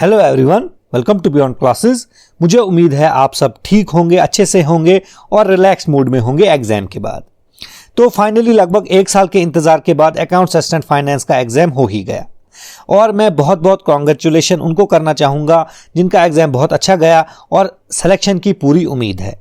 Hello everyone, welcome to Beyond Classes. मुझे उम्मीद है आप सब ठीक होंगे, अच्छे से होंगे और रिलैक्स मूड में होंगे एग्जाम के बाद। तो फाइनली लगभग 1 साल के इंतजार के बाद अकाउंट्स असिस्टेंट फाइनेंस का एग्जाम हो ही गया और मैं बहुत बहुत कॉन्ग्रेचुलेशन उनको करना चाहूँगा जिनका एग्जाम बहुत अच्छा गया और सिलेक्शन की पूरी उम्मीद है।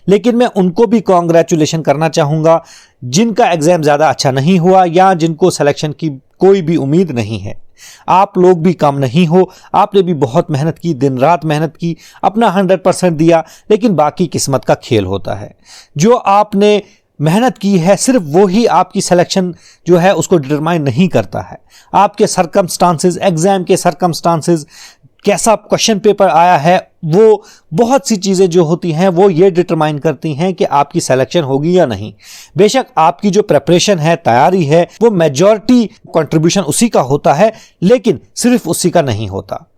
लेकिन मैं उनको भी कॉन्ग्रेचुलेशन करना चाहूँगा जिनका एग्जाम ज़्यादा अच्छा नहीं हुआ या जिनको सिलेक्शन की कोई भी उम्मीद नहीं है। आप लोग भी कम नहीं हो, आपने भी बहुत मेहनत की, दिन रात मेहनत की, अपना 100% दिया, लेकिन बाकी किस्मत का खेल होता है। जो आपने मेहनत की है सिर्फ वो ही आपकी सिलेक्शन जो है उसको डिटरमाइन नहीं करता है। आपके सरकमस्टांसेस, एग्जाम के सरकमस्टांसेस, कैसा क्वेश्चन पेपर आया है, वो बहुत सी चीज़ें जो होती हैं वो ये डिटरमाइन करती हैं कि आपकी सिलेक्शन होगी या नहीं। बेशक आपकी जो प्रिपरेशन है, तैयारी है, वो मेजॉरिटी कंट्रीब्यूशन उसी का होता है, लेकिन सिर्फ उसी का नहीं होता।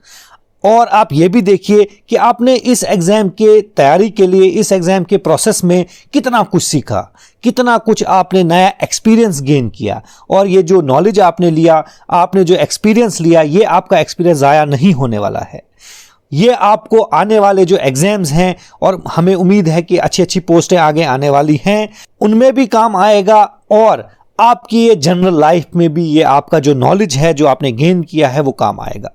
और आप ये भी देखिए कि आपने इस एग्ज़ाम के तैयारी के लिए, इस एग्ज़ाम के प्रोसेस में कितना कुछ सीखा, कितना कुछ आपने नया एक्सपीरियंस गेन किया। और ये जो नॉलेज आपने लिया, आपने जो एक्सपीरियंस लिया, ये आपका एक्सपीरियंस ज़ाया नहीं होने वाला है। ये आपको आने वाले जो एग्ज़ाम्स हैं, और हमें उम्मीद है कि अच्छी अच्छी पोस्टें आगे आने वाली हैं, उनमें भी काम आएगा। और आपकी ये जनरल लाइफ में भी ये आपका जो नॉलेज है, जो आपने गेन किया है, वो काम आएगा।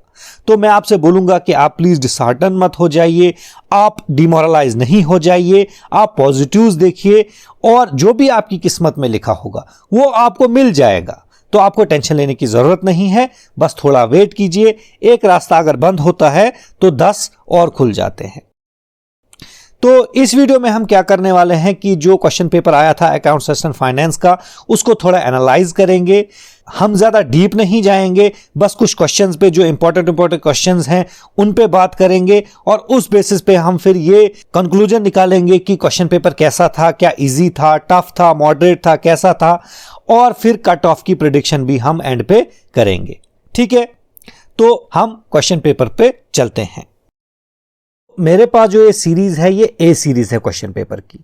तो मैं आपसे बोलूंगा कि आप प्लीज डिसहार्टन मत हो जाइए, आप डिमोरलाइज नहीं हो जाइए, आप पॉजिटिव्स देखिए और जो भी आपकी किस्मत में लिखा होगा वो आपको मिल जाएगा। तो आपको टेंशन लेने की जरूरत नहीं है, बस थोड़ा वेट कीजिए। एक रास्ता अगर बंद होता है तो 10 और खुल जाते हैं। तो इस वीडियो में हम क्या करने वाले हैं कि जो क्वेश्चन पेपर आया था अकाउंट्स असिस्टेंट फाइनेंस का, उसको थोड़ा एनालाइज करेंगे। हम ज़्यादा डीप नहीं जाएंगे, बस कुछ क्वेश्चंस पे, जो इंपॉर्टेंट क्वेश्चंस हैं उन पे बात करेंगे और उस बेसिस पे हम फिर ये कंक्लूजन निकालेंगे कि क्वेश्चन पेपर कैसा था, क्या इजी था, टफ था, मॉडरेट था, कैसा था। और फिर कट ऑफ की प्रेडिक्शन भी हम एंड पे करेंगे। ठीक है, तो हम क्वेश्चन पेपर पे चलते हैं। मेरे पास जो ये सीरीज है, ये ए सीरीज है क्वेश्चन पेपर की।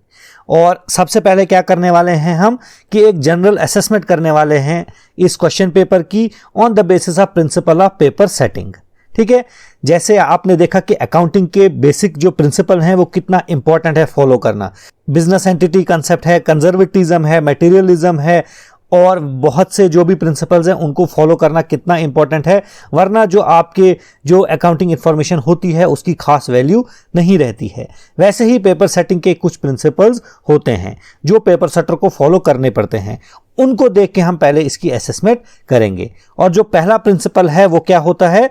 और सबसे पहले क्या करने वाले हैं हम कि एक जनरल असेसमेंट करने वाले हैं इस क्वेश्चन पेपर की on the basis of principle of paper setting. ठीक है, जैसे आपने देखा कि अकाउंटिंग के बेसिक जो प्रिंसिपल हैं वो कितना इंपॉर्टेंट है फॉलो करना। बिजनेस एंटिटी कंसेप्ट है, कंजर्वेटिज्म है, मटेरियलिज्म है, और बहुत से जो भी प्रिंसिपल्स हैं उनको फॉलो करना कितना इंपॉर्टेंट है, वरना जो आपके जो अकाउंटिंग इंफॉर्मेशन होती है उसकी खास वैल्यू नहीं रहती है। वैसे ही पेपर सेटिंग के कुछ प्रिंसिपल्स होते हैं जो पेपर सेटर को फॉलो करने पड़ते हैं, उनको देख के हम पहले इसकी असेसमेंट करेंगे। और जो पहला प्रिंसिपल है वो क्या होता है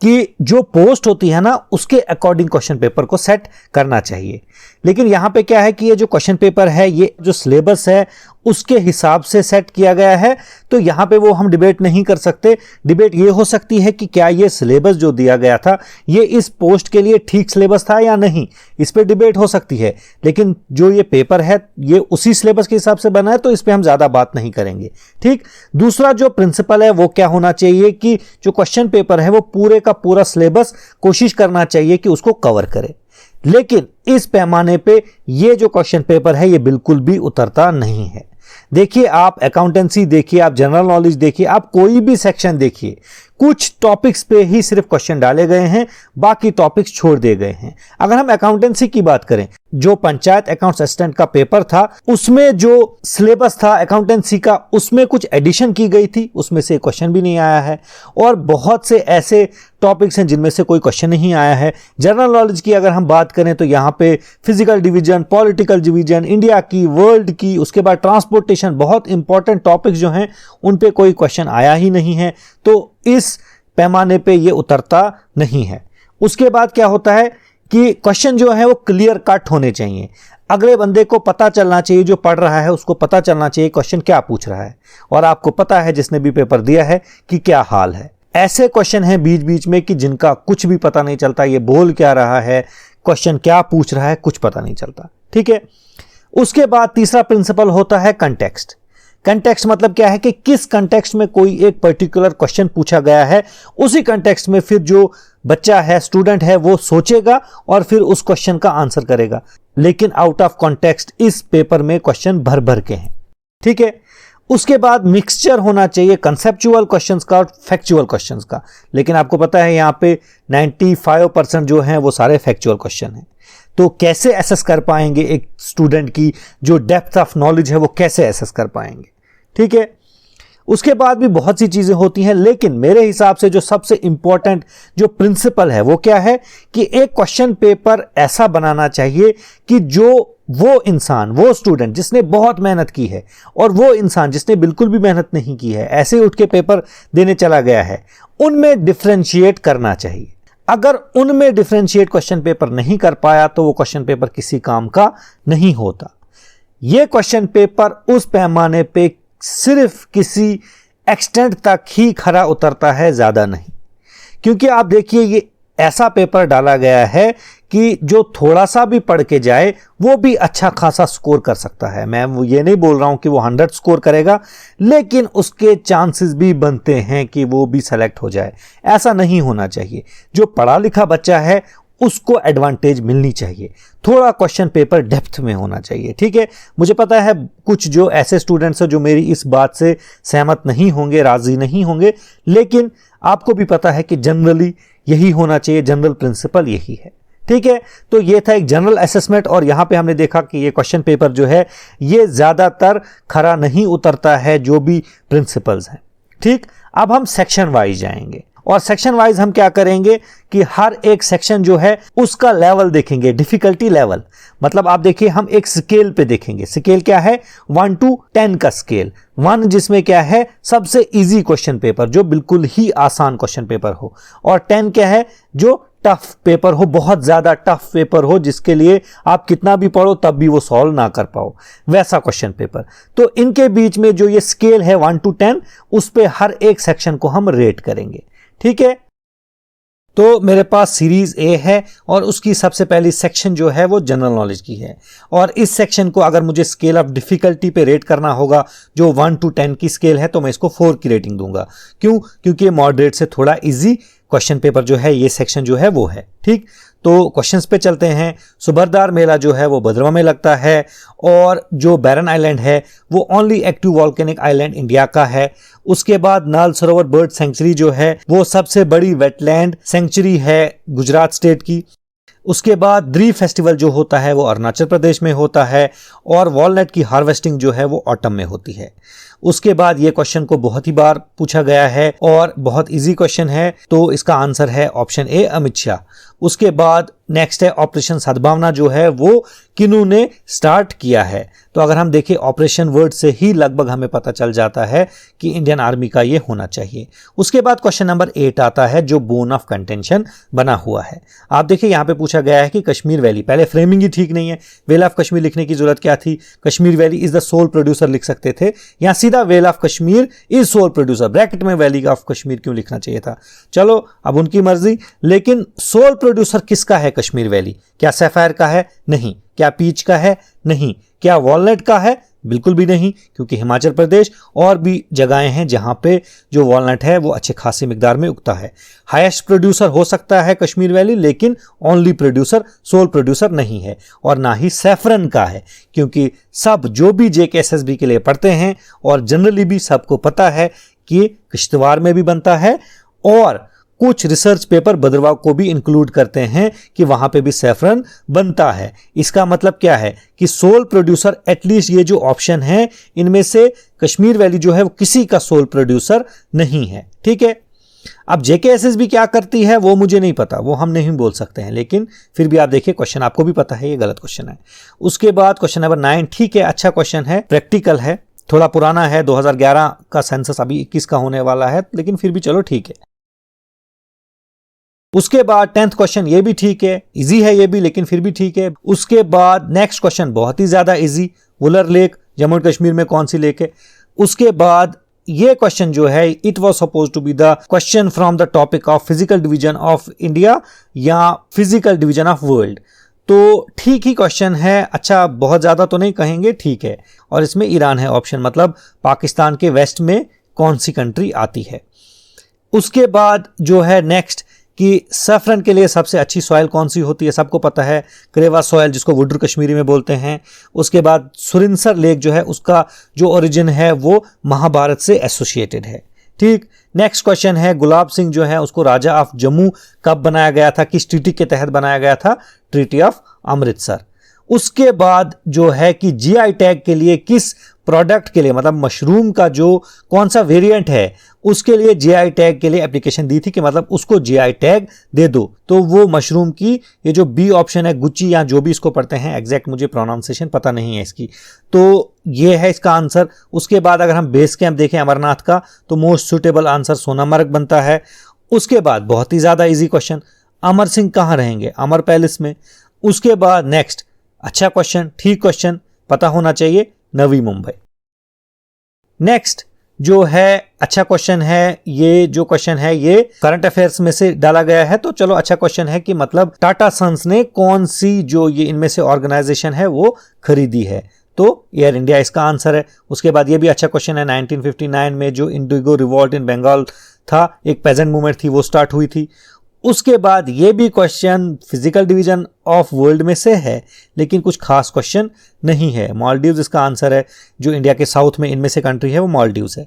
कि जो पोस्ट होती है ना, उसके अकॉर्डिंग क्वेश्चन पेपर को सेट करना चाहिए। लेकिन यहां पे क्या है कि ये जो क्वेश्चन पेपर है, ये जो सिलेबस है उसके हिसाब से सेट किया गया है, तो यहां पे वो हम डिबेट नहीं कर सकते। डिबेट ये हो सकती है कि क्या ये सिलेबस जो दिया गया था ये इस पोस्ट के लिए ठीक सिलेबस था या नहीं, इस पे डिबेट हो सकती है। लेकिन जो ये पेपर है ये उसी सिलेबस के हिसाब से बना है, तो इस पे हम ज्यादा बात नहीं करेंगे। ठीक, दूसरा जो प्रिंसिपल है वो क्या होना चाहिए कि जो क्वेश्चन पेपर है वो पूरे का पूरा सिलेबस कोशिश करना चाहिए कि उसको कवर करे। लेकिन इस पैमाने पे ये जो क्वेश्चन पेपर है ये बिल्कुल भी उतरता नहीं है। देखिए, आप अकाउंटेंसी देखिए, आप जनरल नॉलेज देखिए, आप कोई भी सेक्शन देखिए, कुछ टॉपिक्स पे ही सिर्फ क्वेश्चन डाले गए हैं, बाकी टॉपिक्स छोड़ दिए गए हैं। अगर हम अकाउंटेंसी की बात करें, जो पंचायत अकाउंट्स असिस्टेंट का पेपर था उसमें जो सिलेबस था अकाउंटेंसी का, उसमें कुछ एडिशन की गई थी, उसमें से क्वेश्चन भी नहीं आया है। और बहुत से ऐसे टॉपिक्स हैं जिनमें से कोई क्वेश्चन नहीं आया है। जनरल नॉलेज की अगर हम बात करें तो यहाँ पे physical division, political division, India की, वर्ल्ड की, उसके बाद ट्रांसपोर्टेशन, बहुत इंपॉर्टेंट टॉपिक्स जो हैं उन पे कोई क्वेश्चन आया ही नहीं है। तो इस पैमाने पे ये उतरता नहीं है। उसके बाद क्या होता है कि क्वेश्चन जो है वो क्लियर कट होने चाहिए। अगले बंदे को पता चलना चाहिए, जो पढ़ रहा है उसको पता चलना चाहिए क्वेश्चन क्या पूछ रहा है, और आपको पता है जिसने भी पेपर दिया है कि क्या हाल है। ऐसे क्वेश्चन हैं बीच बीच में कि जिनका कुछ भी पता नहीं चलता, ये बोल क्या रहा है, क्वेश्चन क्या पूछ रहा है, कुछ पता नहीं चलता। ठीक है, उसके बाद तीसरा प्रिंसिपल होता है कंटेक्स्ट। कंटेक्स्ट मतलब क्या है कि किस कंटेक्स्ट में कोई एक पर्टिकुलर क्वेश्चन पूछा गया है, उसी कंटेक्स्ट में फिर जो बच्चा है, स्टूडेंट है, वो सोचेगा और फिर उस क्वेश्चन का आंसर करेगा। लेकिन आउट ऑफ कॉन्टेक्स्ट इस पेपर में क्वेश्चन भर भर के हैं। ठीक है, उसके बाद मिक्सचर होना चाहिए कंसेप्चुअल क्वेश्चंस का और फैक्चुअल क्वेश्चंस का, लेकिन आपको पता है यहाँ पे 95% जो हैं वो सारे फैक्चुअल क्वेश्चन हैं। तो कैसे एसेस कर पाएंगे एक स्टूडेंट की जो डेप्थ ऑफ नॉलेज है वो कैसे एसेस कर पाएंगे, ठीक है। उसके बाद भी बहुत सी चीजें होती हैं, लेकिन मेरे हिसाब से जो सबसे इंपॉर्टेंट जो प्रिंसिपल है वो क्या है कि एक क्वेश्चन पेपर ऐसा बनाना चाहिए कि जो वो इंसान, वो स्टूडेंट जिसने बहुत मेहनत की है और वो इंसान जिसने बिल्कुल भी मेहनत नहीं की है, ऐसे उठ के पेपर देने चला गया है, उनमें डिफरेंशिएट करना चाहिए। अगर उनमें डिफरेंशिएट क्वेश्चन पेपर नहीं कर पाया तो वो क्वेश्चन पेपर किसी काम का नहीं होता। ये क्वेश्चन पेपर उस पैमाने पे सिर्फ किसी एक्सटेंट तक ही खरा उतरता है, ज्यादा नहीं। क्योंकि आप देखिए ये ऐसा पेपर डाला गया है कि जो थोड़ा सा भी पढ़ के जाए वो भी अच्छा खासा स्कोर कर सकता है। मैं ये नहीं बोल रहा हूं कि वो 100 स्कोर करेगा, लेकिन उसके चांसेस भी बनते हैं कि वो भी सेलेक्ट हो जाए। ऐसा नहीं होना चाहिए। जो पढ़ा लिखा बच्चा है उसको एडवांटेज मिलनी चाहिए, थोड़ा क्वेश्चन पेपर डेप्थ में होना चाहिए, ठीक है। मुझे पता है कुछ जो ऐसे स्टूडेंट्स हैं जो मेरी इस बात से सहमत नहीं होंगे, राजी नहीं होंगे, लेकिन आपको भी पता है कि जनरली यही होना चाहिए, जनरल प्रिंसिपल यही है, ठीक है। तो ये था एक जनरल असेसमेंट, और यहां पे हमने देखा कि ये क्वेश्चन पेपर जो है ये ज्यादातर खरा नहीं उतरता है, जो भी प्रिंसिपल्स हैं, ठीक। अब हम सेक्शन वाइज जाएंगे, और सेक्शन वाइज हम क्या करेंगे कि हर एक सेक्शन जो है उसका लेवल देखेंगे, डिफिकल्टी लेवल। मतलब आप देखिए हम एक स्केल पे देखेंगे। स्केल क्या है? 1 to 10 का स्केल। 1 जिसमें क्या है सबसे इजी क्वेश्चन पेपर, जो बिल्कुल ही आसान क्वेश्चन पेपर हो, और 10 क्या है जो टफ पेपर हो, बहुत ज्यादा टफ पेपर हो, जिसके लिए आप कितना भी पढ़ो तब भी वो सॉल्व ना कर पाओ, वैसा क्वेश्चन पेपर। तो इनके बीच में जो ये स्केल है 1 to 10, उस पे हर एक सेक्शन को हम रेट करेंगे, ठीक है। तो मेरे पास सीरीज ए है और उसकी सबसे पहली सेक्शन जो है वो जनरल नॉलेज की है, और इस सेक्शन को अगर मुझे स्केल ऑफ डिफिकल्टी पे रेट करना होगा जो 1 to 10 की स्केल है, तो मैं इसको 4 की रेटिंग दूंगा। क्यों? क्योंकि मॉडरेट से थोड़ा इजी क्वेश्चन पेपर जो है ये सेक्शन जो है वो है, ठीक। तो क्वेश्चंस पे चलते हैं। सुबरदार मेला जो है वो भद्रवा में लगता है, और जो बैरन आइलैंड है वो only active volcanic island India का है। उसके बाद नाल सरोवर बर्ड सेंचुरी जो है वो सबसे बड़ी वेटलैंड सेंचुरी है गुजरात स्टेट की। उसके बाद द्री फेस्टिवल जो होता है वो अरुणाचल प्रदेश में होता है, और वॉलनट की हार्वेस्टिंग जो है वो ऑटम में होती है। उसके बाद ये क्वेश्चन को बहुत ही बार पूछा गया है और बहुत इजी क्वेश्चन है, तो इसका आंसर है ऑप्शन ए अमित शाह। उसके बाद नेक्स्ट है ऑपरेशन सद्भावना जो है वो किन्होंने स्टार्ट किया है। तो अगर हम देखें ऑपरेशन वर्ड से ही लगभग हमें पता चल जाता है कि इंडियन आर्मी का ये होना चाहिए। उसके बाद क्वेश्चन नंबर 8 आता है जो बोन ऑफ कंटेंशन बना हुआ है। आप देखिए यहाँ पे पूछा गया है कि कश्मीर वैली, पहले फ्रेमिंग ही ठीक नहीं है, वेल ऑफ कश्मीर लिखने की जरूरत क्या थी? Kashmir valley is the sole producer लिख सकते थे, या सीधा vale of Kashmir is sole producer, bracket में वैली ऑफ कश्मीर क्यों लिखना चाहिए था? चलो अब उनकी मर्जी, लेकिन सोल प्रोड्यूसर किसका है कश्मीर वैली? क्या सैफायर का है? नहीं। क्या पीच का है? नहीं। क्या वॉलनट का है? बिल्कुल भी नहीं, क्योंकि हिमाचल प्रदेश और भी जगहें हैं जहां पे जो वॉलनट है वो अच्छे खासी मिकदार में उगता है। हाईएस्ट प्रोड्यूसर हो सकता है कश्मीर वैली, लेकिन ओनली प्रोड्यूसर, सोल प्रोड्यूसर नहीं है। और ना ही सैफरन का है, क्योंकि सब जो भी JKSSB के लिए पढ़ते हैं और जनरली भी सबको पता है कि किश्तवाड़ में भी बनता है, और कुछ रिसर्च पेपर भद्रवाह को भी इंक्लूड करते हैं कि वहां पे भी सैफरन बनता है। इसका मतलब क्या है कि सोल प्रोड्यूसर, एटलीस्ट ये जो ऑप्शन है इनमें से कश्मीर वैली जो है वो किसी का सोल प्रोड्यूसर नहीं है, ठीक है। अब JKSSB क्या करती है वो मुझे नहीं पता, वो हम नहीं बोल सकते हैं, लेकिन फिर भी आप देखिए क्वेश्चन आपको भी पता है ये गलत क्वेश्चन है। उसके बाद क्वेश्चन नंबर 9, ठीक है, अच्छा क्वेश्चन है, प्रैक्टिकल है, थोड़ा पुराना है, 2011 का सेंसस अभी 21 का होने वाला है, लेकिन फिर भी चलो ठीक है। उसके बाद 10th क्वेश्चन, ये भी ठीक है, इजी है ये भी, लेकिन फिर भी ठीक है। उसके बाद नेक्स्ट क्वेश्चन बहुत ही ज्यादा इजी, वुलर लेक जम्मू कश्मीर में कौन सी लेक है? उसके बाद ये क्वेश्चन जो है, it was suppose to be the question from the topic of physical division of India या फिजिकल डिवीजन ऑफ वर्ल्ड। तो ठीक ही क्वेश्चन है, अच्छा बहुत ज्यादा तो नहीं कहेंगे, ठीक है। और इसमें ईरान है ऑप्शन, मतलब पाकिस्तान के वेस्ट में कौन सी कंट्री आती है। उसके बाद जो है नेक्स्ट कि सैफरन के लिए सबसे अच्छी सॉइल कौन सी होती है, सबको पता है करेवा सॉइल, जिसको वुड्र कश्मीरी में बोलते हैं। उसके बाद सुरिनसर लेक जो है उसका जो ओरिजिन है वो महाभारत से एसोसिएटेड है। ठीक, नेक्स्ट क्वेश्चन है गुलाब सिंह जो है उसको राजा ऑफ जम्मू कब बनाया गया था, किस ट्रीटी के तहत बनाया गया था, ट्रीटी ऑफ अमृतसर। उसके बाद जो है कि जीआई टैग के लिए किस प्रोडक्ट के लिए, मतलब मशरूम का जो कौन सा वेरिएंट है उसके लिए जीआई टैग के लिए एप्लीकेशन दी थी कि मतलब उसको जीआई टैग दे दो। तो वो मशरूम की ये जो बी ऑप्शन है, गुच्ची या जो भी इसको पढ़ते हैं, एग्जैक्ट मुझे प्रोनाउंसिएशन पता नहीं है इसकी, तो ये है इसका आंसर। उसके बाद अगर हम बेस कैंप देखें अमरनाथ का तो मोस्ट सुटेबल आंसर सोनामर्ग बनता है। उसके बाद बहुत ही ज्यादा इजी क्वेश्चन, अमर सिंह कहां रहेंगे, अमर पैलेस में। उसके बाद नेक्स्ट अच्छा क्वेश्चन, ठीक क्वेश्चन पता होना चाहिए, नवी मुंबई। नेक्स्ट जो है अच्छा क्वेश्चन है, ये जो क्वेश्चन है ये करंट अफेयर्स में से डाला गया है, तो चलो अच्छा क्वेश्चन है कि मतलब टाटा सन्स ने कौन सी जो ये इनमें से ऑर्गेनाइजेशन है वो खरीदी है, तो एयर इंडिया इसका आंसर है। उसके बाद ये भी अच्छा क्वेश्चन है, 1959 में जो इंडिगो रिवॉल्ट इन बंगाल था, एक पेजेंट मूवमेंट थी, वो स्टार्ट हुई थी। उसके बाद ये भी question physical division of world में से है लेकिन कुछ खास क्वेश्चन नहीं है, मालदीव्स इसका आंसर है, जो इंडिया के साउथ में इनमें से कंट्री है वो मालदीव्स है।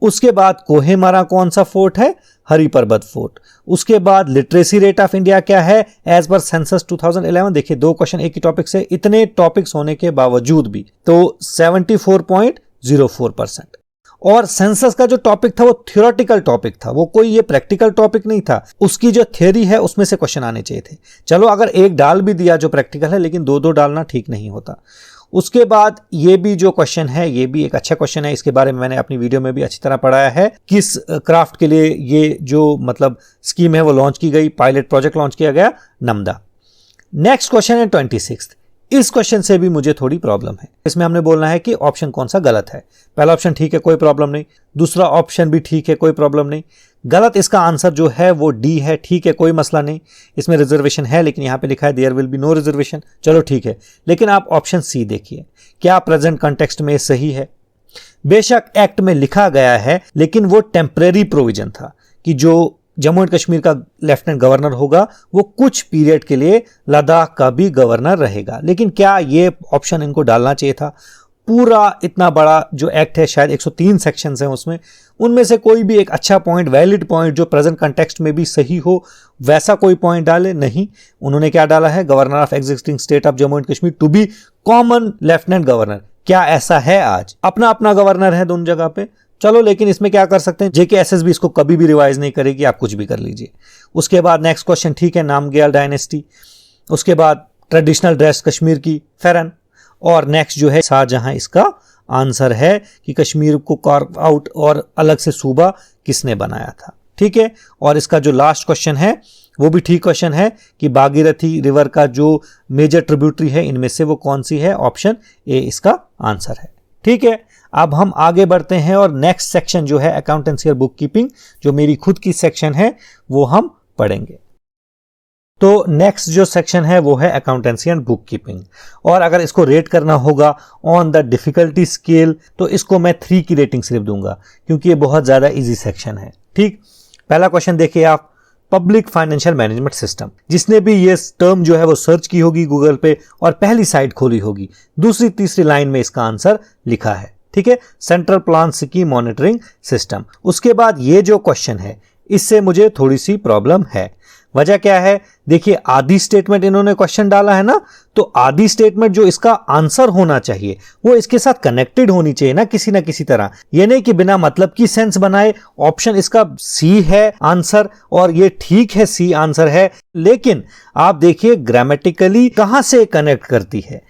उसके बाद कोहेमारा कौन सा फोर्ट है, हरी पर्वत फोर्ट। उसके बाद लिटरेसी रेट ऑफ इंडिया क्या है एज पर सेंसस 2011। देखिए 2 क्वेश्चन एक ही टॉपिक से, इतने टॉपिक्स होने के बावजूद भी तो 74.04%। और सेंसस का जो टॉपिक था वो थ्योरेटिकल टॉपिक था, वो कोई ये प्रैक्टिकल टॉपिक नहीं था। उसकी जो थ्योरी है उसमें से क्वेश्चन आने चाहिए थे। चलो अगर एक डाल भी दिया जो प्रैक्टिकल है, लेकिन 2-2 डालना ठीक नहीं होता। उसके बाद ये भी जो क्वेश्चन है ये भी एक अच्छा क्वेश्चन है, इसके बारे में मैंने अपनी वीडियो में भी अच्छी तरह पढ़ाया है। किस क्राफ्ट के लिए ये जो मतलब स्कीम है वो लॉन्च की गई, पायलट प्रोजेक्ट लॉन्च किया गया, नमदा। नेक्स्ट क्वेश्चन है 26। इस क्वेश्चन से भी मुझे थोड़ी प्रॉब्लम है। इसमें हमने बोलना है कि ऑप्शन कौन सा गलत है। पहला ऑप्शन ठीक है, कोई प्रॉब्लम नहीं। दूसरा ऑप्शन भी ठीक है, कोई प्रॉब्लम नहीं। गलत इसका आंसर जो है वो डी है, ठीक है, कोई मसला नहीं। इसमें रिजर्वेशन है लेकिन यहां पे लिखा है there will be no reservation, चलो ठीक है। लेकिन आप ऑप्शन सी देखिए, क्या प्रेजेंट कॉन्टेक्स्ट में सही है? बेशक एक्ट में लिखा गया है लेकिन वो टेम्परेरी प्रोविजन था कि जो जम्मू एंड कश्मीर का लेफ्टिनेंट गवर्नर होगा वो कुछ पीरियड के लिए लद्दाख का भी गवर्नर रहेगा। लेकिन क्या ये ऑप्शन इनको डालना चाहिए था? पूरा इतना बड़ा जो एक्ट है, शायद 103 सेक्शंस हैं उसमें, उनमें से कोई भी एक अच्छा पॉइंट, वैलिड पॉइंट जो प्रेजेंट कंटेक्स्ट में भी सही हो, वैसा कोई पॉइंट डाले? नहीं। उन्होंने क्या डाला है, governor of existing state of Jammu and Kashmir to be common lieutenant governor. क्या ऐसा है? आज अपना अपना गवर्नर है दोनों जगह पे, चलो। लेकिन इसमें क्या कर सकते हैं, JKSSB इसको कभी भी रिवाइज नहीं करेगी, आप कुछ भी कर लीजिए। उसके बाद नेक्स्ट क्वेश्चन ठीक है, नामग्याल डायनेस्टी। उसके बाद ट्रेडिशनल ड्रेस कश्मीर की फेरन। और नेक्स्ट जो है शाहजहां, इसका आंसर है कि कश्मीर को कार्व आउट और अलग से सूबा किसने बनाया था, ठीक है। और इसका जो लास्ट क्वेश्चन है वो भी ठीक क्वेश्चन है कि भागीरथी रिवर का जो मेजर ट्रिब्यूटरी है इनमें से वो कौन सी है, ऑप्शन ए इसका आंसर है, ठीक है। अब हम आगे बढ़ते हैं और नेक्स्ट सेक्शन जो है अकाउंटेंसी और बुक कीपिंग, जो मेरी खुद की सेक्शन है, वो हम पढ़ेंगे। तो नेक्स्ट जो सेक्शन है वो है अकाउंटेंसी एंड बुक कीपिंग। और अगर इसको रेट करना होगा ऑन द डिफिकल्टी स्केल तो इसको मैं 3 की रेटिंग सिर्फ दूंगा क्योंकि ये बहुत ज्यादा इजी सेक्शन है, ठीक। पहला क्वेश्चन देखिए आप, पब्लिक फाइनेंशियल मैनेजमेंट सिस्टम। जिसने भी ये टर्म जो है वो सर्च की होगी गूगल पे और पहली साइट खोली होगी, दूसरी तीसरी लाइन में इसका आंसर लिखा है, ठीक है, central plan scheme monitoring system. उसके बाद ये जो क्वेश्चन है इससे मुझे थोड़ी सी प्रॉब्लम है। वजह क्या है, देखिए आधी स्टेटमेंट इन्होंने क्वेश्चन डाला है ना, तो आधी स्टेटमेंट जो इसका आंसर होना चाहिए वो इसके साथ कनेक्टेड होनी चाहिए ना किसी तरह। ये नहीं कि बिना मतलब की सेंस बनाए। ऑप्शन इसका सी है आंसर और ये ठीक है, सी आंसर है, लेकिन आप देखिए ग्रामेटिकली कहां से कनेक्ट करती है।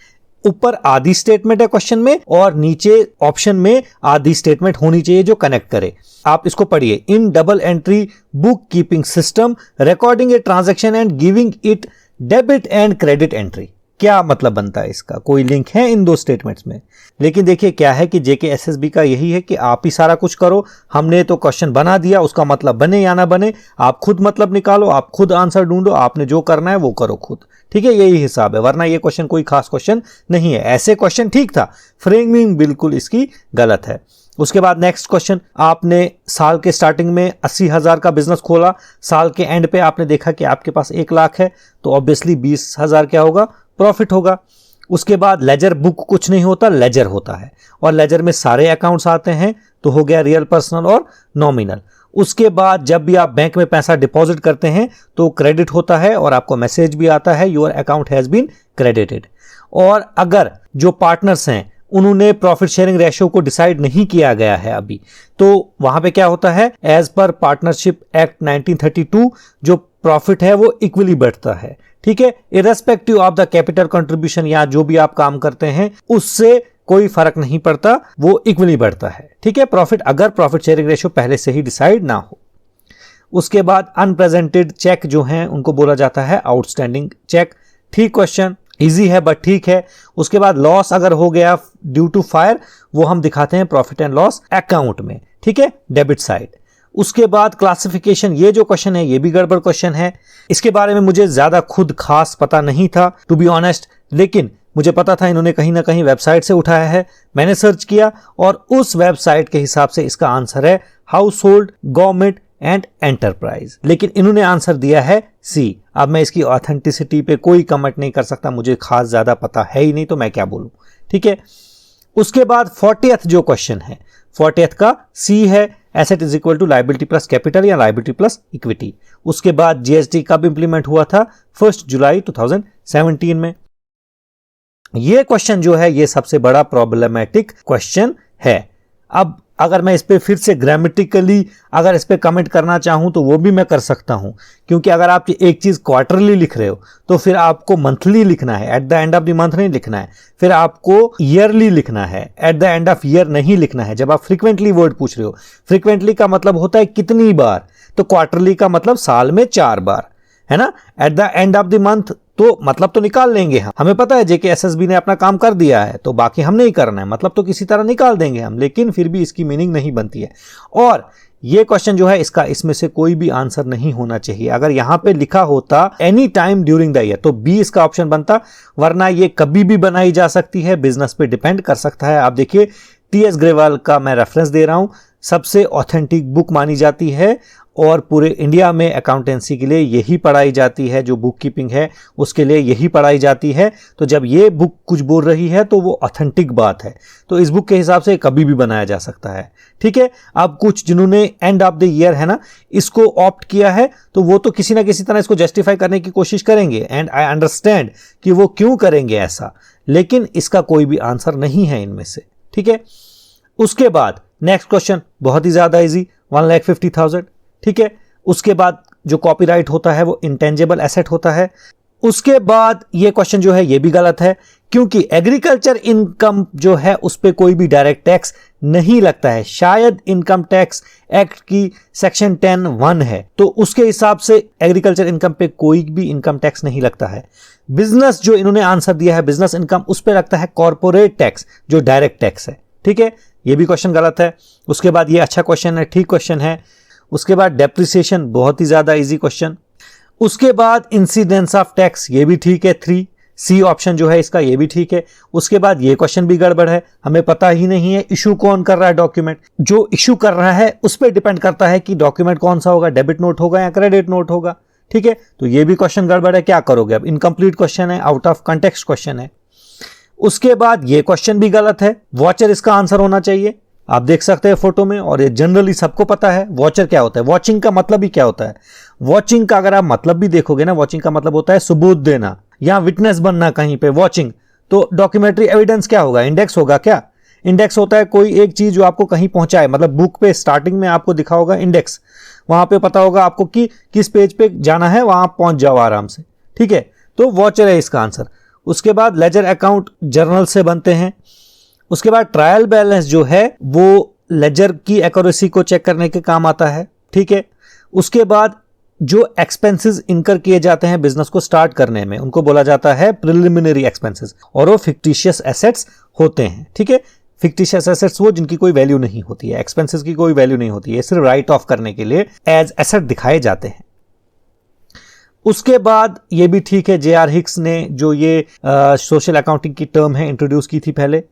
ऊपर आधी स्टेटमेंट है क्वेश्चन में और नीचे ऑप्शन में आधी स्टेटमेंट होनी चाहिए जो कनेक्ट करे। आप इसको पढ़िए, in double entry book keeping system recording a transaction and giving it debit and credit entry. क्या मतलब बनता है इसका? कोई लिंक है इन दो स्टेटमेंट्स में? लेकिन देखिए क्या है कि JKSSB का यही है कि आप ही सारा कुछ करो, हमने तो क्वेश्चन बना दिया, उसका मतलब बने या ना बने आप खुद मतलब निकालो, आप खुद आंसर ढूंढो, आपने जो करना है वो करो खुद, ठीक है, यही हिसाब है। वरना ये क्वेश्चन कोई खास क्वेश्चन नहीं है। ऐसे क्वेश्चन ठीक था, फ्रेमिंग बिल्कुल इसकी गलत है। उसके बाद नेक्स्ट क्वेश्चन, आपने साल के स्टार्टिंग में 80,000 का बिजनेस खोला, साल के एंड पे आपने देखा कि आपके पास 1 लाख है, तो ऑब्वियसली 20,000 क्या होगा, प्रॉफिट होगा। उसके बाद लेजर बुक कुछ नहीं होता, लेजर होता है, और लेजर में सारे अकाउंट्स आते हैं, तो हो गया रियल, पर्सनल और नॉमिनल। उसके बाद जब भी आप बैंक में पैसा डिपॉजिट करते हैं तो क्रेडिट होता है और आपको मैसेज भी आता है, your account has been credited. और अगर जो पार्टनर्स हैं उन्होंने प्रॉफिट शेयरिंग रेशियो को डिसाइड नहीं किया गया है अभी, तो वहां पे क्या होता है, एज पर पार्टनरशिप एक्ट 1932 जो प्रॉफिट है वो इक्वली बढ़ता है, ठीक है, irrespective of the capital contribution, या जो भी आप काम करते हैं उससे कोई फर्क नहीं पड़ता, वो इक्वली बढ़ता है, ठीक है, प्रॉफिट, अगर प्रॉफिट शेयरिंग रेशियो पहले से ही डिसाइड ना हो। उसके बाद अनप्रेजेंटेड चेक जो हैं उनको बोला जाता है आउटस्टैंडिंग चेक। ठीक क्वेश्चन, इजी है बट ठीक है। उसके बाद लॉस अगर हो गया ड्यू टू फायर, वो हम दिखाते हैं प्रॉफिट एंड लॉस अकाउंट में, ठीक है, डेबिट साइड। उसके बाद क्लासिफिकेशन, ये जो क्वेश्चन है ये भी गड़बड़ क्वेश्चन है, इसके बारे में मुझे ज्यादा खुद खास पता नहीं था टू बी ऑनेस्ट, लेकिन मुझे पता था इन्होंने कहीं ना कहीं वेबसाइट से उठाया है, मैंने सर्च किया और उस वेबसाइट के हिसाब से इसका आंसर है house hold, government and enterprise, लेकिन इन्होंने आंसर दिया है सी। अब मैं इसकी ऑथेंटिसिटी पे कोई कमेंट नहीं कर सकता, मुझे खास ज्यादा पता है ही नहीं, तो मैं क्या बोलूं, ठीक है। उसके बाद 40th जो क्वेश्चन है, 40th का सी है, asset is equal to liability plus capital या लायबिलिटी प्लस इक्विटी। उसके बाद जीएसटी कब इंप्लीमेंट हुआ था, 1 जुलाई 2017 में। ये क्वेश्चन जो है ये सबसे बड़ा प्रॉब्लमेटिक क्वेश्चन है। अब अगर मैं इस पे फिर से ग्रामेटिकली अगर इस पे कमेंट करना चाहूं तो वो भी मैं कर सकता हूं, क्योंकि अगर आप एक चीज क्वार्टरली लिख रहे हो तो फिर आपको मंथली लिखना है, at the end of the month नहीं लिखना है, फिर आपको ईयरली लिखना है, at the end of year नहीं लिखना है। जब आप फ्रीक्वेंटली वर्ड पूछ रहे हो, फ्रीक्वेंटली का मतलब होता है कितनी बार, तो क्वार्टरली का मतलब साल में 4 बार, है ना। At the end of the month तो मतलब तो निकाल लेंगे हम, हमें पता है जेके एसएसबी ने अपना काम कर दिया है, तो बाकी हमने ही करना है, मतलब तो किसी तरह निकाल देंगे हम, लेकिन फिर भी इसकी मीनिंग नहीं बनती है। और ये क्वेश्चन जो है इसका इसमें से कोई भी आंसर नहीं होना चाहिए। अगर यहां पे लिखा होता any time during the year तो बी इसका ऑप्शन बनता, वरना ये कभी भी बनाई जा सकती है, बिजनेस पे डिपेंड कर सकता है। आप देखिए टीएस ग्रेवाल का मैं रेफरेंस दे रहा हूं, सबसे ऑथेंटिक बुक मानी जाती है और पूरे इंडिया में अकाउंटेंसी के लिए यही पढ़ाई जाती है, जो बुक कीपिंग है उसके लिए यही पढ़ाई जाती है। तो जब ये बुक कुछ बोल रही है तो वो ऑथेंटिक बात है, तो इस बुक के हिसाब से कभी भी बनाया जा सकता है, ठीक है। अब कुछ जिन्होंने एंड ऑफ द ईयर है ना इसको ऑप्ट किया है, तो वो तो किसी ना किसी तरह इसको जस्टिफाई करने की कोशिश करेंगे, एंड आई अंडरस्टैंड कि वो क्यों करेंगे ऐसा, लेकिन इसका कोई भी आंसर नहीं है इनमें से, ठीक है। उसके बाद नेक्स्ट क्वेश्चन बहुत ही ज्यादा इजी, 1,50,000, ठीक है। उसके बाद जो कॉपीराइट होता है वो इंटेंजिबल एसेट होता है। उसके बाद ये क्वेश्चन जो है ये भी गलत है, क्योंकि एग्रीकल्चर इनकम जो है उस पे कोई भी डायरेक्ट टैक्स नहीं लगता है। शायद इनकम टैक्स एक्ट की सेक्शन 10(1) है, तो उसके हिसाब से एग्रीकल्चर इनकम पे कोई भी इनकम टैक्स नहीं लगता है। बिजनेस जो इन्होंने आंसर दिया है बिजनेस इनकम, उस पे लगता है कॉर्पोरेट टैक्स जो डायरेक्ट टैक्स है, ठीक है। ये भी क्वेश्चन गलत है। उसके बाद ये अच्छा क्वेश्चन है, ठीक क्वेश्चन है। उसके बाद डेप्रिसिएशन बहुत ही ज्यादा इजी क्वेश्चन। उसके बाद इंसिडेंस ऑफ टैक्स, ये भी ठीक है, 3 सी ऑप्शन जो है इसका ये भी ठीक है। उसके बाद ये क्वेश्चन भी गड़बड़ है, हमें पता ही नहीं है इशू कौन कर रहा है डॉक्यूमेंट, जो इशू कर रहा है उस पर डिपेंड करता है कि डॉक्यूमेंट कौन सा होगा, डेबिट नोट होगा या क्रेडिट नोट होगा, ठीक है। तो ये भी क्वेश्चन गड़बड़ है, क्या करोगे अब, इनकम्प्लीट क्वेश्चन है, आउट ऑफ कंटेक्स्ट क्वेश्चन है। उसके बाद ये क्वेश्चन भी गलत है, वॉचर इसका आंसर होना चाहिए। आप देख सकते हैं फोटो में, और ये जनरली सबको पता है वॉचर क्या होता है, वॉचिंग का मतलब ही क्या होता है। वॉचिंग का अगर आप मतलब भी देखोगे ना, वॉचिंग का मतलब होता है सबूत देना या विटनेस बनना कहीं पे, वॉचिंग। तो डॉक्यूमेंट्री एविडेंस क्या होगा, इंडेक्स होगा क्या, इंडेक्स होता है कोई एक चीज जो आपको कहीं पहुंचाए, मतलब बुक पे स्टार्टिंग में आपको दिखा होगा इंडेक्स, वहां पे पता होगा आपको कि किस पेज पे जाना है, वहां पहुंच जाओ आराम से, ठीक है। तो वॉचर है इसका आंसर। उसके बाद लेजर अकाउंट जर्नल से बनते हैं। उसके बाद ट्रायल बैलेंस जो है वो लेजर की एक्यूरेसी को चेक करने के काम आता है, ठीक है। उसके बाद जो एक्सपेंसेस इनकर किए जाते हैं बिजनेस को स्टार्ट करने में, उनको बोला जाता है प्रिलिमिनरी एक्सपेंसेस, और वो फिक्टिशियस एसेट्स होते हैं, ठीक है। फिक्टिशियस एसेट्स वो जिनकी कोई वैल्यू नहीं होती है, एक्सपेंसेस की कोई वैल्यू नहीं होती है, सिर्फ राइट ऑफ करने के लिए एज एसेट दिखाए जाते हैं। उसके बाद ये भी ठीक है, जे.आर. हिक्स ने जो ये सोशल अकाउंटिंग की टर्म है इंट्रोड्यूस की थी पहले।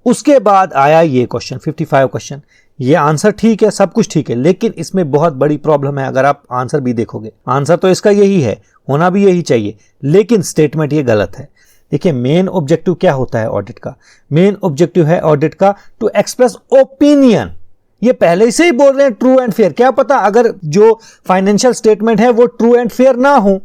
उसके बाद आया ये क्वेश्चन 55 क्वेश्चन। ये आंसर ठीक है, सब कुछ ठीक है, लेकिन इसमें बहुत बड़ी प्रॉब्लम है। अगर आप आंसर भी देखोगे, आंसर तो इसका यही है, होना भी यही चाहिए, लेकिन स्टेटमेंट ये गलत है। देखिए, मेन ऑब्जेक्टिव क्या होता है ऑडिट का? मेन ऑब्जेक्टिव है ऑडिट का टू एक्सप्रेस ओपिनियन। ये पहले से ही बोल रहे हैं ट्रू एंड फेयर। क्या पता अगर जो फाइनेंशियल स्टेटमेंट है वो ट्रू एंड फेयर ना हो,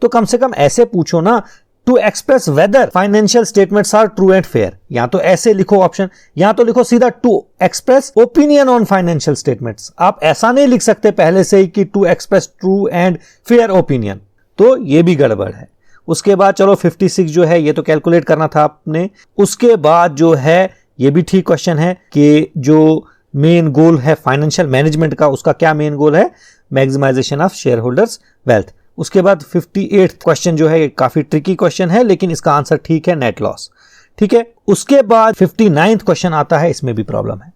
तो कम से कम ऐसे पूछो ना, to express whether financial statements are true and fair. या तो ऐसे लिखो ऑप्शन, या तो लिखो सीधा to express opinion on financial statements. आप ऐसा नहीं लिख सकते पहले से ही कि to express true and fair opinion, तो ये भी गड़बड़ है। उसके बाद चलो 56 जो है ये तो कैलकुलेट करना था आपने। उसके बाद जो है ये भी ठीक क्वेश्चन है कि जो मेन गोल है फाइनेंशियल मैनेजमेंट का, उसका क्या मेन गोल है? Maximisation of share holders wealth. उसके बाद 58 क्वेश्चन जो है ये काफी ट्रिकी क्वेश्चन है, लेकिन इसका आंसर ठीक है, नेट लॉस। ठीक है। उसके बाद 59 क्वेश्चन आता है, इसमें भी प्रॉब्लम है।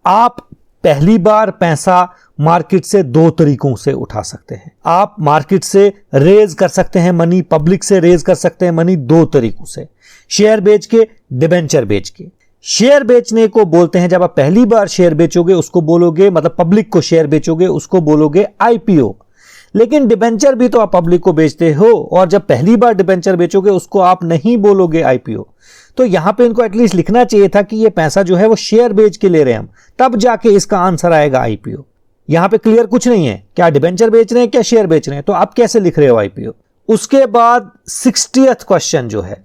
आप पहली बार पैसा मार्केट से दो तरीकों से उठा सकते हैं। आप मार्केट से रेज कर सकते हैं मनी, पब्लिक से रेज कर सकते हैं मनी दो तरीकों से, शेयर बेच के, डिबेंचर बेच के। शेयर बेचने को बोलते हैं, जब आप पहली बार शेयर बेचोगे उसको बोलोगे, मतलब पब्लिक को शेयर बेचोगे उसको बोलोगे आईपीओ। लेकिन डिबेंचर भी तो आप पब्लिक को बेचते हो, और जब पहली बार डिबेंचर बेचोगे उसको आप नहीं बोलोगे आईपीओ। तो यहां पे इनको एटलीस्ट लिखना चाहिए था कि ये पैसा जो है वो शेयर बेच के ले रहे हैं हम, तब जाके इसका आंसर आएगा आईपीओ। यहां पे क्लियर कुछ नहीं है, क्या डिबेंचर बेच रहे हैं क्या शेयर बेच रहे हैं, तो आप कैसे लिख रहे हो आईपीओ। उसके बाद 60th क्वेश्चन जो है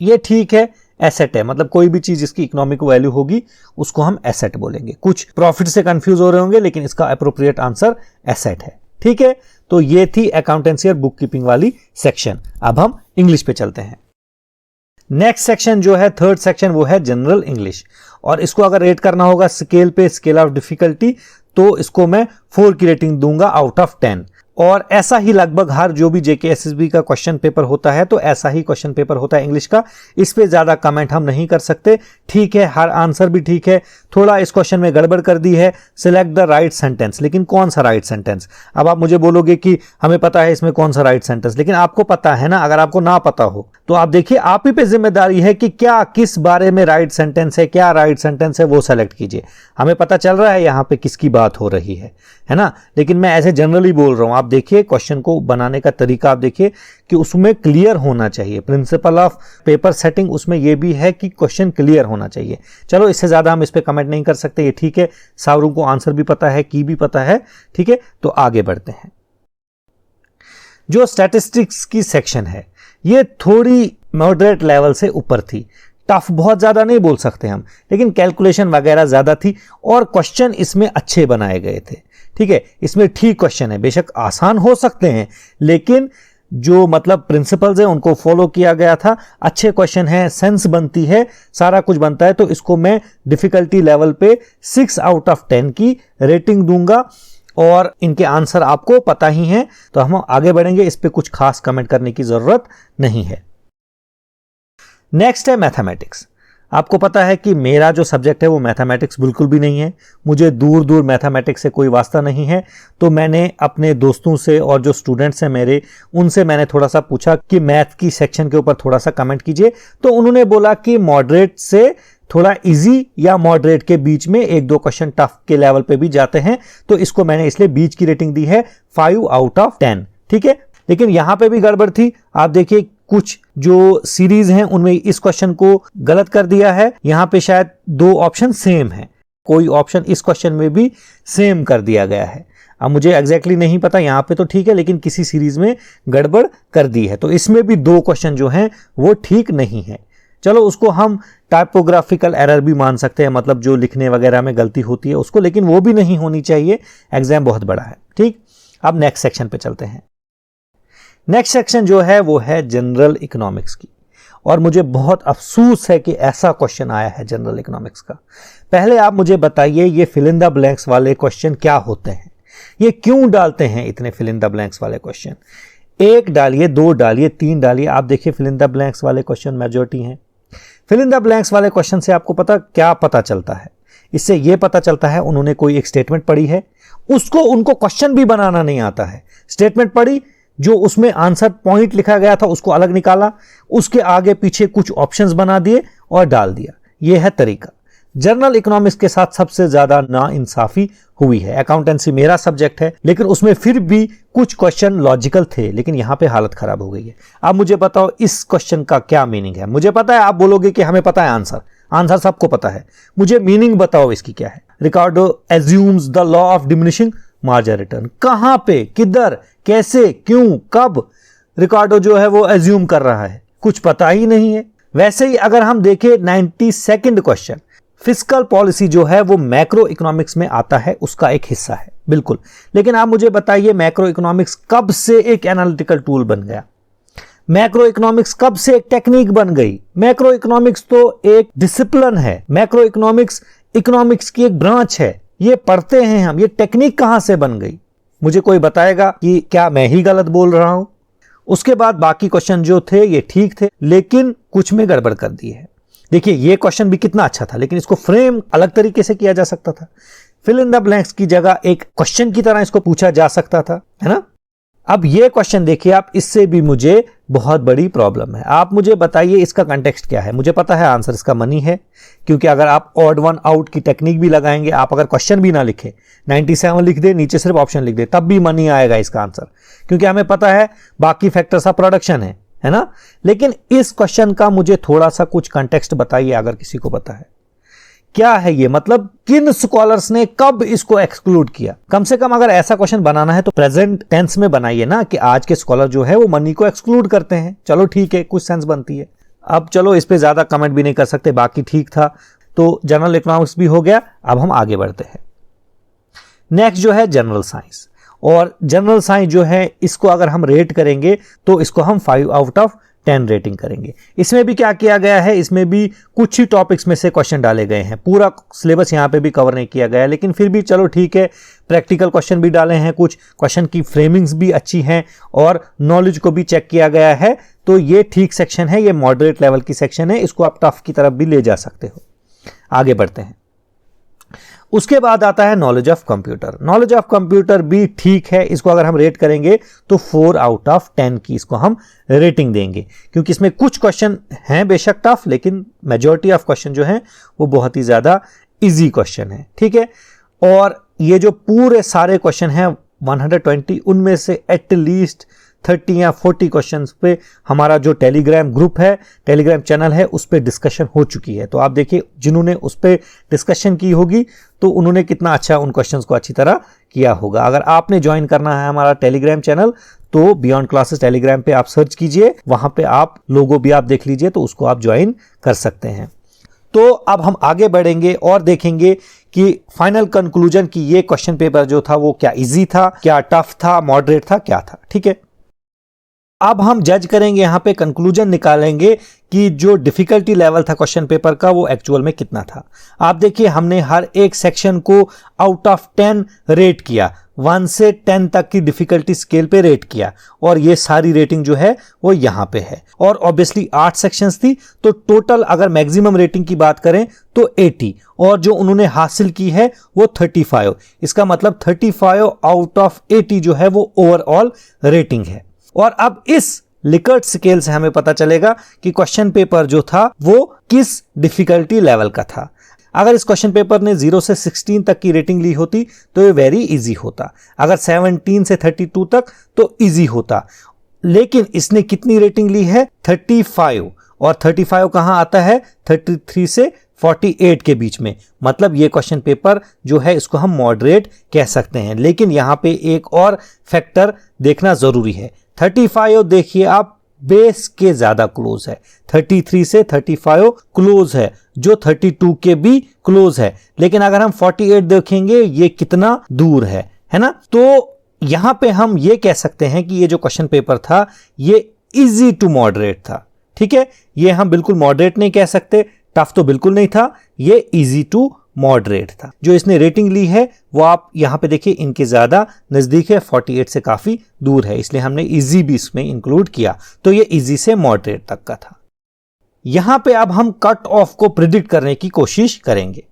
ये ठीक है, एसेट है, मतलब कोई भी चीज जिसकी इकोनॉमिक वैल्यू होगी उसको हम एसेट बोलेंगे। कुछ प्रॉफिट से कंफ्यूज हो रहे होंगे, लेकिन इसका अप्रोप्रिएट आंसर एसेट है। ठीक है, तो ये थी अकाउंटेंसी और बुक कीपिंग वाली सेक्शन। अब हम इंग्लिश पे चलते हैं। नेक्स्ट सेक्शन जो है, थर्ड सेक्शन, वो है जनरल इंग्लिश। और इसको अगर रेट करना होगा स्केल पे, स्केल ऑफ डिफिकल्टी, तो इसको मैं 4 की रेटिंग दूंगा आउट ऑफ 10। और ऐसा ही लगभग हर जो भी जेकेएसएसबी का क्वेश्चन पेपर होता है, तो ऐसा ही क्वेश्चन पेपर होता है इंग्लिश का। इस पे ज्यादा कमेंट हम नहीं कर सकते। ठीक है, हर आंसर भी ठीक है। थोड़ा इस क्वेश्चन में गड़बड़ कर दी है, सिलेक्ट द राइट सेंटेंस। लेकिन कौन सा राइट सेंटेंस? अब आप मुझे बोलोगे कि हमें पता है इसमें कौन सा राइट सेंटेंस, लेकिन आपको पता है ना। अगर आपको ना पता हो तो आप देखिए, आप ही पे जिम्मेदारी है कि क्या किस बारे में राइट सेंटेंस है, क्या राइट सेंटेंस है, वो सेलेक्ट कीजिए। हमें पता चल रहा है यहाँ पे किसकी बात हो रही है ना। लेकिन मैं ऐसे जनरली बोल रहा हूं। आप देखिए क्वेश्चन को बनाने का तरीका, आप देखिए कि उसमें क्लियर होना चाहिए। प्रिंसिपल ऑफ पेपर सेटिंग उसमें यह भी है कि क्वेश्चन क्लियर होना चाहिए। चलो, इससे ज्यादा हम इस पे कमेंट नहीं कर सकते, ये ठीक है। सावरों को आंसर भी पता है, की भी पता है। ठीक है, तो आगे बढ़ते हैं। जो स्टैटिस्टिक्स की सेक्शन है ये थोड़ी मॉडरेट लेवल से ऊपर थी। टफ बहुत ज्यादा नहीं बोल सकते हम, लेकिन कैलकुलेशन वगैरह ज्यादा थी और क्वेश्चन इसमें अच्छे बनाए गए थे। ठीक है, इसमें ठीक क्वेश्चन है, बेशक आसान हो सकते हैं, लेकिन जो मतलब प्रिंसिपल्स हैं उनको फॉलो किया गया था। अच्छे क्वेश्चन है, सेंस बनती है, सारा कुछ बनता है। तो इसको मैं डिफिकल्टी लेवल पे 6 आउट ऑफ 10 की रेटिंग दूंगा। और इनके आंसर आपको पता ही हैं, तो हम आगे बढ़ेंगे। इस पे कुछ खास कमेंट करने की जरूरत नहीं है। नेक्स्ट है मैथमेटिक्स। आपको पता है कि मेरा जो सब्जेक्ट है वो मैथमेटिक्स बिल्कुल भी नहीं है। मुझे दूर दूर मैथमेटिक्स से कोई वास्ता नहीं है। तो मैंने अपने दोस्तों से और जो स्टूडेंट्स हैं मेरे, उनसे मैंने थोड़ा सा पूछा कि मैथ की सेक्शन के ऊपर थोड़ा सा कमेंट कीजिए। तो उन्होंने बोला कि मॉडरेट से थोड़ा इजी या मॉडरेट के बीच में 1-2 क्वेश्चन टफ के लेवल पे भी जाते हैं। तो इसको मैंने इसलिए बीच की रेटिंग दी है 5 आउट ऑफ 10। ठीक है, लेकिन यहां पे भी गड़बड़ थी। आप देखिए कुछ जो सीरीज हैं उनमें इस क्वेश्चन को गलत कर दिया है। यहां पे शायद 2 ऑप्शन सेम है, कोई ऑप्शन इस क्वेश्चन में भी सेम कर दिया गया है। अब मुझे एग्जैक्टली नहीं पता, यहां पे तो ठीक है, लेकिन किसी सीरीज में गड़बड़ कर दी है। तो इसमें भी 2 क्वेश्चन जो हैं वो ठीक नहीं है। चलो, उसको हम टाइपोग्राफिकल एरर भी मान सकते हैं, मतलब जो लिखने वगैरह में गलती होती है उसको, लेकिन वो भी नहीं होनी चाहिए। एग्जाम बहुत बड़ा है। ठीक, अब नेक्स्ट सेक्शन पे चलते हैं। नेक्स्ट सेक्शन जो है वो है जनरल इकोनॉमिक्स की। और मुझे बहुत अफसोस है कि ऐसा क्वेश्चन आया है जनरल इकोनॉमिक्स का। पहले आप मुझे बताइए, ये फिल इन द ब्लैंक्स वाले क्वेश्चन क्या होते हैं? ये क्यों डालते हैं इतने फिल इन द ब्लैंक्स वाले क्वेश्चन? 1 डालिए, 2 डालिए, 3 डालिए। आप देखिए फिल इन द ब्लैंक्स वाले क्वेश्चन मेजॉरिटी हैं। फिल इन द ब्लैंक्स वाले क्वेश्चन से आपको क्या पता चलता है? इससे यह पता चलता है उन्होंने कोई एक स्टेटमेंट पढ़ी है, उसको उनको क्वेश्चन भी बनाना नहीं आता है। स्टेटमेंट पढ़ी, जो उसमें आंसर पॉइंट लिखा गया था उसको अलग निकाला, उसके आगे पीछे कुछ ऑप्शंस बना दिए और डाल दिया। यह है तरीका। जनरल इकोनॉमिक्स के साथ सबसे ज्यादा नाइंसाफी हुई है। अकाउंटेंसी मेरा सब्जेक्ट है, लेकिन उसमें फिर भी कुछ क्वेश्चन लॉजिकल थे, लेकिन यहां पे हालत खराब हो गई है। अब मुझे बताओ इस क्वेश्चन का क्या मीनिंग है। मुझे पता है, आप बोलोगे कि हमें पता है आंसर, आंसर सबको पता है, मुझे मीनिंग बताओ इसकी क्या है। Ricardo assumes the law of diminishing marginal return. कहां पे, किधर, कैसे, क्यों, कब रिकार्डो जो है वो एज्यूम कर रहा है, कुछ पता ही नहीं है। वैसे ही अगर हम देखें 92nd क्वेश्चन, फिस्कल पॉलिसी जो है वो मैक्रो इकोनॉमिक्स में आता है, उसका एक हिस्सा है बिल्कुल। लेकिन आप मुझे बताइए मैक्रो इकोनॉमिक्स कब से एक एनालिटिकल टूल बन गया? मैक्रो इकोनॉमिक्स कब से एक टेक्निक बन गई? मैक्रो इकोनॉमिक्स तो एक डिसिप्लिन है। मैक्रो इकोनॉमिक्स इकोनॉमिक्स की एक ब्रांच है, ये पढ़ते हैं हम। ये टेक्निक कहां से बन गई? मुझे कोई बताएगा कि क्या मैं ही गलत बोल रहा हूं? उसके बाद बाकी क्वेश्चन जो थे ये ठीक थे, लेकिन कुछ में गड़बड़ कर दी है। देखिए ये क्वेश्चन भी कितना अच्छा था, लेकिन इसको फ्रेम अलग तरीके से किया जा सकता था। फिल इन द ब्लैंक्स की जगह एक क्वेश्चन की तरह इसको पूछा जा सकता था, है ना। अब ये क्वेश्चन देखिए आप, इससे भी मुझे बहुत बड़ी प्रॉब्लम है। आप मुझे बताइए इसका कंटेक्स्ट क्या है। मुझे पता है आंसर इसका मनी है, क्योंकि अगर आप ऑड वन आउट की टेक्निक भी लगाएंगे, आप अगर क्वेश्चन भी ना लिखे, 97 लिख दे, नीचे सिर्फ ऑप्शन लिख दे, तब भी मनी आएगा इसका आंसर, क्योंकि हमें पता है बाकी फैक्टर्स ऑफ प्रोडक्शन है ना। लेकिन इस क्वेश्चन का मुझे थोड़ा सा कुछ कंटेक्स्ट बताइए, अगर किसी को पता है। क्या है ये, मतलब किन स्कॉलर्स ने कब इसको एक्सक्लूड किया? कम से कम अगर ऐसा क्वेश्चन बनाना है तो प्रेजेंट टेंस में बनाइए ना, कि आज के स्कॉलर जो है वो मनी को एक्सक्लूड करते हैं। चलो ठीक है, कुछ सेंस बनती है। अब चलो इस पे ज्यादा कमेंट भी नहीं कर सकते, बाकी ठीक था। तो जनरल इकोनॉमिक्स भी हो गया। अब हम आगे बढ़ते हैं। नेक्स्ट जो है जनरल साइंस। और जनरल साइंस जो है इसको अगर हम रेट करेंगे तो इसको हम 5 आउट ऑफ 10 रेटिंग करेंगे। इसमें भी क्या किया गया है, इसमें भी कुछ ही टॉपिक्स में से क्वेश्चन डाले गए हैं। पूरा सिलेबस यहां पे भी कवर नहीं किया गया है, लेकिन फिर भी चलो ठीक है। प्रैक्टिकल क्वेश्चन भी डाले हैं, कुछ क्वेश्चन की फ्रेमिंग्स भी अच्छी हैं और नॉलेज को भी चेक किया गया है। तो ये ठीक सेक्शन है, ये मॉडरेट लेवल की सेक्शन है, इसको आप टफ की तरफ भी ले जा सकते हो। आगे बढ़ते हैं। उसके बाद आता है knowledge of computer. Knowledge of computer भी ठीक है, इसको अगर हम रेट करेंगे तो 4 आउट ऑफ 10 की इसको हम रेटिंग देंगे, क्योंकि इसमें कुछ क्वेश्चन हैं बेशक टफ, लेकिन मेजॉरिटी ऑफ क्वेश्चन जो हैं वो बहुत ही ज्यादा इजी क्वेश्चन है। ठीक है, और ये जो पूरे सारे क्वेश्चन हैं 120, उनमें से एटलीस्ट 30 या 40 क्वेश्चंस पे हमारा जो टेलीग्राम ग्रुप है, टेलीग्राम चैनल है, उस पे डिस्कशन हो चुकी है। तो आप देखिए जिन्होंने उस पे डिस्कशन की होगी तो उन्होंने कितना अच्छा उन क्वेश्चंस को अच्छी तरह किया होगा। अगर आपने ज्वाइन करना है हमारा टेलीग्राम चैनल तो बियॉन्ड क्लासेस टेलीग्राम पे आप सर्च कीजिए, वहां पे आप लोगो भी आप देख लीजिए, तो उसको आप ज्वाइन कर सकते हैं। तो अब हम आगे बढ़ेंगे और देखेंगे कि फाइनल कंक्लूजन की ये क्वेश्चन पेपर जो था वो क्या इजी था, क्या टफ था, मॉडरेट था, क्या था। ठीक है, अब हम जज करेंगे, यहां पे कंक्लूजन निकालेंगे कि जो डिफिकल्टी लेवल था क्वेश्चन पेपर का वो एक्चुअल में कितना था। आप देखिए हमने हर एक सेक्शन को आउट ऑफ 10 रेट किया, 1 से 10 तक की डिफिकल्टी स्केल पे रेट किया, और ये सारी रेटिंग जो है वो यहां पे है। और ऑब्वियसली 8 सेक्शंस थी, तो टोटल अगर मैक्सिमम रेटिंग की बात करें तो 80, और जो उन्होंने हासिल की है वो 35। इसका मतलब 35 आउट ऑफ 80 जो है वो ओवरऑल रेटिंग है। और अब इस लिकर्ट स्केल से हमें पता चलेगा कि क्वेश्चन पेपर जो था वो किस डिफिकल्टी लेवल का था। अगर इस क्वेश्चन पेपर ने 0 से 16 तक की रेटिंग ली होती तो ये वेरी इजी होता, अगर 17 से 32 तक तो इजी होता। लेकिन इसने कितनी रेटिंग ली है? 35, और 35 कहां आता है? 33 से 48 के बीच में। मतलब ये क्वेश्चन पेपर जो है इसको हम मॉडरेट कह सकते हैं। लेकिन यहां पे एक और फैक्टर देखना जरूरी है। 35 देखिए आप बेस के ज्यादा क्लोज है, 33 से 35 क्लोज है, जो 32 के भी क्लोज है। लेकिन अगर हम 48 देखेंगे ये कितना दूर है ना। तो यहां पे हम ये कह सकते हैं कि ये जो क्वेश्चन पेपर था ये इजी टू मॉडरेट था। ठीक है, ये हम बिल्कुल मॉडरेट नहीं कह सकते, टफ तो बिल्कुल नहीं था, ये इजी टू मॉडरेट था। जो इसने रेटिंग ली है वो आप यहां पे देखिए इनके ज्यादा नजदीक है, 48 से काफी दूर है, इसलिए हमने इजी भी इसमें इंक्लूड किया। तो ये इजी से मॉडरेट तक का था। यहां पे अब हम कट ऑफ को प्रिडिक्ट करने की कोशिश करेंगे।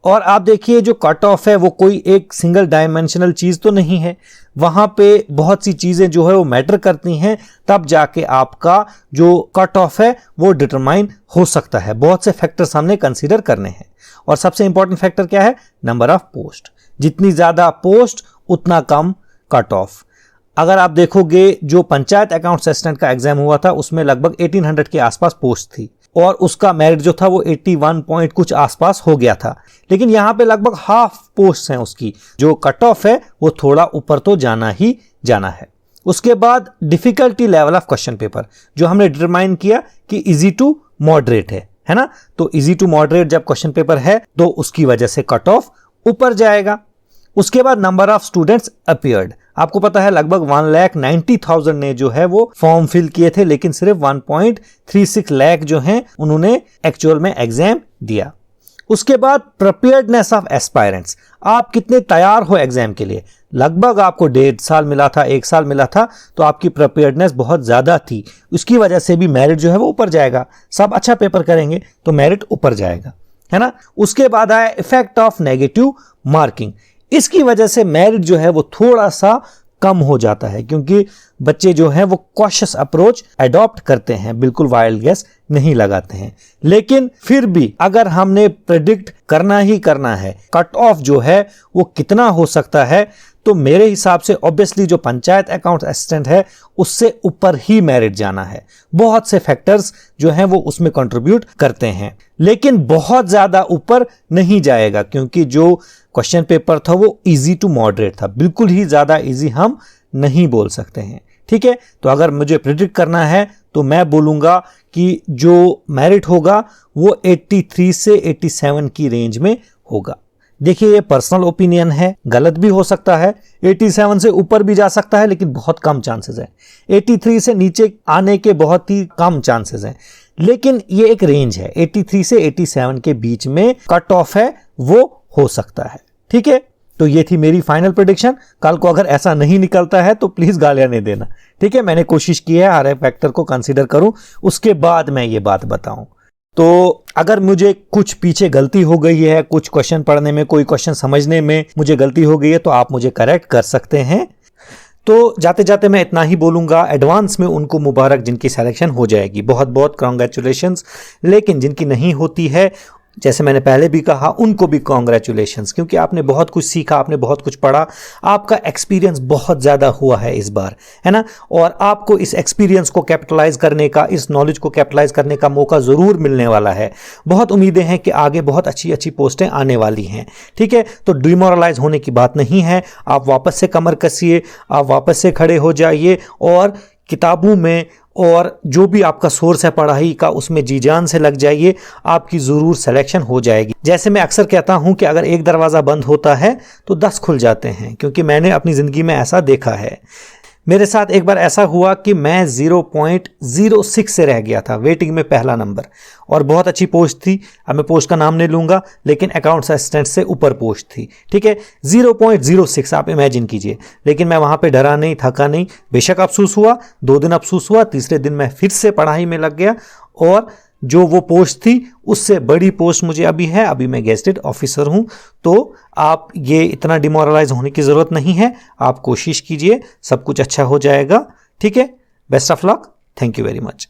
और आप देखिए जो कट ऑफ है वो कोई एक सिंगल डायमेंशनल चीज तो नहीं है, वहां पे बहुत सी चीजें जो है वो मैटर करती हैं, तब जाके आपका जो कट ऑफ है वो डिटरमाइन हो सकता है। बहुत से फैक्टर्स हमने कंसीडर करने हैं और सबसे इंपॉर्टेंट फैक्टर क्या है? Number of post. जितनी ज्यादा पोस्ट उतना कम कट ऑफ। अगर आप देखोगे जो पंचायत अकाउंट असिस्टेंट का एग्जाम हुआ था उसमें लगभग 1800 के आसपास पोस्ट थी और उसका मेरिट जो था वो 81 पॉइंट कुछ आसपास हो गया था, लेकिन यहां पे लगभग हाफ पोस्ट हैं उसकी। जो कट ऑफ है वो थोड़ा ऊपर तो जाना ही जाना है। उसके बाद difficulty level of question paper जो हमने डिटरमाइन किया कि इजी टू मॉडरेट है ना। तो इजी टू मॉडरेट जब क्वेश्चन पेपर है तो उसकी वजह से कट ऑफ ऊपर जाएगा। उसके बाद नंबर ऑफ स्टूडेंट्स अपीयर्ड। आपको पता है लगभग 1,90,000 ने जो है वो फॉर्म फिल किए थे, लेकिन सिर्फ 1.36 लाख जो हैं उन्होंने एक्चुअल में एग्जाम दिया। उसके बाद प्रिपेयर्डनेस ऑफ एस्पायरेंट्स। आप कितने तैयार हो एग्जाम के लिए? लगभग आपको 1.5 साल मिला था, 1 साल मिला था, तो आपकी प्रिपेयर्डनेस बहुत ज्यादा थी। उसकी वजह से भी मेरिट जो है वो ऊपर जाएगा। सब अच्छा पेपर करेंगे तो मेरिट ऊपर जाएगा, है ना। उसके बाद आया इफेक्ट ऑफ नेगेटिव मार्किंग। इसकी वजह से मेरिट जो है वो थोड़ा सा कम हो जाता है, क्योंकि बच्चे जो हैं वो कॉशियस अप्रोच अडॉप्ट करते हैं, बिल्कुल वाइल्ड गेस नहीं लगाते हैं। लेकिन फिर भी अगर हमने प्रेडिक्ट करना ही करना है कट ऑफ जो है वो कितना हो सकता है, तो मेरे हिसाब से ऑब्वियसली जो पंचायत अकाउंट असिस्टेंट है उससे ऊपर ही मेरिट जाना है। बहुत से फैक्टर्स जो हैं वो उसमें कंट्रीब्यूट करते हैं, लेकिन बहुत ज्यादा ऊपर नहीं जाएगा, क्योंकि जो क्वेश्चन पेपर था वो इजी टू मॉडरेट था। बिल्कुल ही ज्यादा इजी हम नहीं बोल सकते हैं, ठीक है। तो अगर मुझे प्रेडिक्ट करना है तो मैं बोलूंगा कि जो मेरिट होगा वो 83 से 87 की रेंज में होगा। देखिए ये पर्सनल ओपिनियन है, गलत भी हो सकता है, 87 से ऊपर भी जा सकता है, लेकिन बहुत कम चांसेस है। 83 से नीचे आने के बहुत ही कम चांसेस हैं, लेकिन ये एक रेंज है। 83 से 87 के बीच में कट ऑफ है वो हो सकता है, ठीक है। तो ये थी मेरी फाइनल प्रेडिक्शन। कल को अगर ऐसा नहीं निकलता है तो प्लीज गालियां नहीं देना, ठीक है। मैंने कोशिश की है हर एक फैक्टर को कंसीडर करूं, उसके बाद मैं ये बात बताऊं। तो अगर मुझे कुछ पीछे गलती हो गई है, कुछ क्वेश्चन पढ़ने में, कोई क्वेश्चन समझने में मुझे गलती हो गई है, तो आप मुझे करेक्ट कर सकते हैं। तो जाते जाते मैं इतना ही बोलूंगा, एडवांस में उनको मुबारक जिनकी सिलेक्शन हो जाएगी, बहुत बहुत कांग्रेचुलेशंस। लेकिन जिनकी नहीं होती है, जैसे मैंने पहले भी कहा, उनको भी कांग्रेचुलेशंस, क्योंकि आपने बहुत कुछ सीखा, आपने बहुत कुछ पढ़ा, आपका एक्सपीरियंस बहुत ज़्यादा हुआ है इस बार, है ना। और आपको इस एक्सपीरियंस को कैपिटलाइज करने का, इस नॉलेज को कैपिटलाइज करने का मौका ज़रूर मिलने वाला है। बहुत उम्मीदें हैं कि आगे बहुत अच्छी अच्छी पोस्टें आने वाली हैं, ठीक है। तो डिमोरलाइज होने की बात नहीं है, आप वापस से कमर कसिए, आप वापस से खड़े हो जाइए और किताबों में और जो भी आपका सोर्स है पढ़ाई का उसमें जी जान से लग जाइए, आपकी ज़रूर सिलेक्शन हो जाएगी। जैसे मैं अक्सर कहता हूं कि अगर एक दरवाज़ा बंद होता है तो 10 खुल जाते हैं, क्योंकि मैंने अपनी ज़िंदगी में ऐसा देखा है। मेरे साथ एक बार ऐसा हुआ कि मैं 0.06 से रह गया था, वेटिंग में पहला नंबर, और बहुत अच्छी पोस्ट थी। अब मैं पोस्ट का नाम नहीं लूंगा, लेकिन अकाउंट्स असिस्टेंट से ऊपर पोस्ट थी, ठीक है। 0.06 आप इमेजिन कीजिए। लेकिन मैं वहां पे डरा नहीं, थका नहीं। बेशक अफसोस हुआ, 2 दिन अफसोस हुआ, तीसरे दिन मैं फिर से पढ़ाई में लग गया और जो वो पोस्ट थी उससे बड़ी पोस्ट मुझे अभी है। अभी मैं गेजेटेड ऑफिसर हूं। तो आप ये इतना डिमोरलाइज होने की जरूरत नहीं है, आप कोशिश कीजिए, सब कुछ अच्छा हो जाएगा, ठीक है। Best of luck, thank you very much.